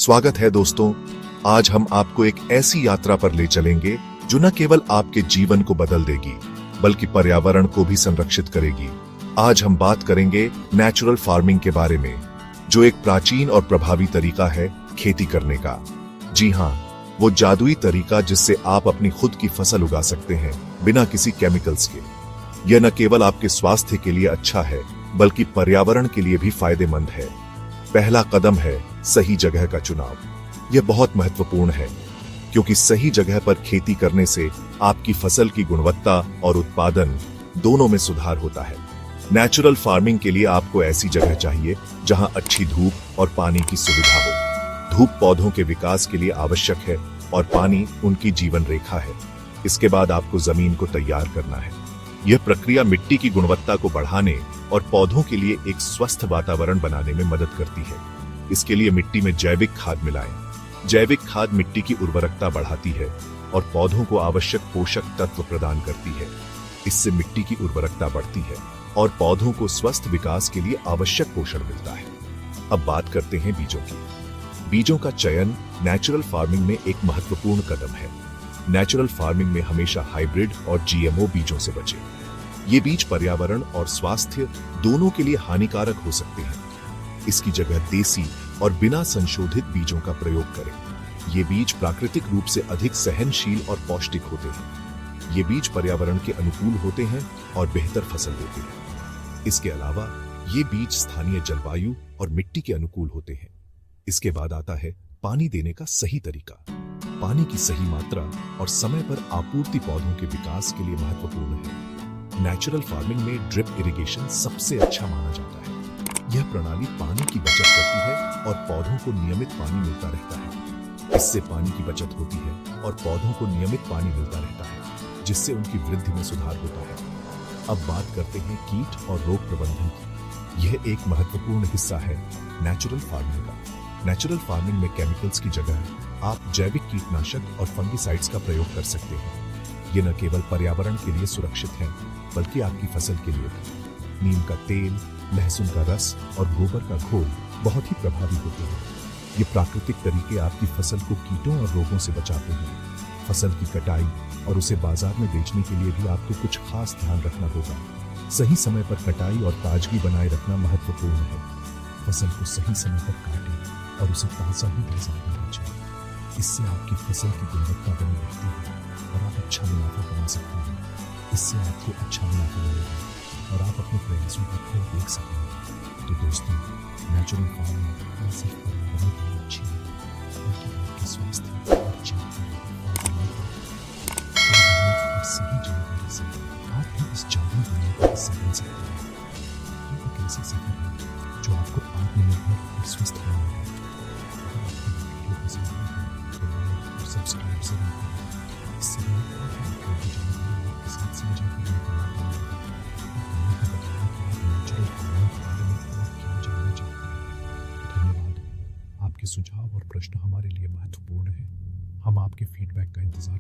स्वागत है दोस्तों। आज हम आपको एक ऐसी यात्रा पर ले चलेंगे जो न केवल आपके जीवन को बदल देगी बल्कि पर्यावरण को भी संरक्षित करेगी। आज हम बात करेंगे नेचुरल फार्मिंग के बारे में, जो एक प्राचीन और प्रभावी तरीका है खेती करने का। जी हाँ, वो जादुई तरीका जिससे आप अपनी खुद की फसल उगा सकते हैं बिना किसी केमिकल्स के। यह न केवल आपके स्वास्थ्य के लिए अच्छा है बल्कि पर्यावरण के लिए भी फायदेमंद है। पहला कदम है सही जगह का चुनाव। यह बहुत महत्वपूर्ण है क्योंकि सही जगह पर खेती करने से आपकी फसल की गुणवत्ता और उत्पादन दोनों में सुधार होता है। नेचुरल फार्मिंग के लिए आपको ऐसी जगह चाहिए जहां अच्छी धूप और पानी की सुविधा हो। धूप पौधों के विकास के लिए आवश्यक है और पानी उनकी जीवन रेखा है। इसके बाद आपको जमीन को तैयार करना है। यह प्रक्रिया मिट्टी की गुणवत्ता को बढ़ाने और पौधों के लिए एक स्वस्थ वातावरण बनाने में मदद करती है। इसके लिए मिट्टी में जैविक खाद मिलाएं। जैविक खाद मिट्टी की उर्वरकता बढ़ाती है और पौधों को आवश्यक पोषक तत्व प्रदान करती है। इससे मिट्टी की उर्वरकता बढ़ती है और पौधों को स्वस्थ विकास के लिए आवश्यक पोषण मिलता है। अब बात करते हैं बीजों की। बीजों का चयन नेचुरल फार्मिंग में एक महत्वपूर्ण कदम है। नेचुरल फार्मिंग में हमेशा हाइब्रिड और जीएमओ बीजों से बचें। ये बीज पर्यावरण और स्वास्थ्य दोनों के लिए हानिकारक हो सकते हैं। इसकी जगह देसी और बिना संशोधित बीजों का प्रयोग करें। ये बीज प्राकृतिक रूप से अधिक सहनशील और पौष्टिक होते हैं। ये बीज पर्यावरण के अनुकूल होते हैं और बेहतर फसल देते हैं। इसके अलावा ये बीज स्थानीय जलवायु और मिट्टी के अनुकूल होते हैं। इसके बाद आता है पानी देने का सही तरीका। पानी की सही मात्रा और समय पर आपूर्ति पौधों के विकास के लिए महत्वपूर्ण है। नेचुरल फार्मिंग में ड्रिप इरिगेशन सबसे अच्छा माना जाता है। यह प्रणाली पानी की बचत करती है और पौधों को नियमित पानी मिलता रहता है। इससे पानी की बचत होती है और पौधों को नियमित पानी मिलता रहता है, जिससे उनकी वृद्धि में सुधार होता है। अब बात करते हैं कीट और रोग प्रबंधन की। यह एक महत्वपूर्ण हिस्सा है नेचुरल फार्मिंग का। नेचुरल फार्मिंग में केमिकल्स की जगह आप जैविक कीटनाशक और फंगिसाइड्स का प्रयोग कर सकते हैं। ये न केवल पर्यावरण के लिए सुरक्षित है बल्कि आपकी फसल के लिए भी। नीम का तेल, लहसुन का रस और गोबर का घोल बहुत ही प्रभावी होते हैं। ये प्राकृतिक तरीके आपकी फसल को कीटों और रोगों से बचाते हैं। फसल की कटाई और उसे बाजार में बेचने के लिए भी आपको कुछ खास ध्यान रखना होगा। सही समय पर कटाई और ताजगी बनाए रखना महत्वपूर्ण है। फसल को सही समय पर काटें और उसे ताजा ही बाजार में बेचें। इससे आपकी फसल की गुणवत्ता बनी रहती है और आप अच्छा मुनाफा कमा सकते हैं। इससे आपको अच्छा मुनाफा मिलेगा और आप अपने प्रयासों का फल देख सकेंगे। तो दोस्तों, नेचुरल फार्मिंग न सिर्फ पर्यावरण के लिए अच्छी है बल्कि आपके स्वास्थ्य और जीवन के लिए फायदेमंद है। और सही जानकारी से आप भी इस जादुई दुनिया का हिस्सा बन सकते हैं। ये एक ऐसा सफर है जो आपको आत्मनिर्भर और स्वस्थ बनाएगा। अगर आपको वीडियो पसंद आए तो लाइक और सब्सक्राइब जरूर करें। इससे आपके साथ साझा करने का मौका मिलेगा। नेचुरल फार्मिंग के बारे में और क्या जानना चाहते हैं। धन्यवाद। आपके सुझाव और प्रश्न हमारे लिए महत्वपूर्ण हैं। हम आपके फीडबैक का इंतजार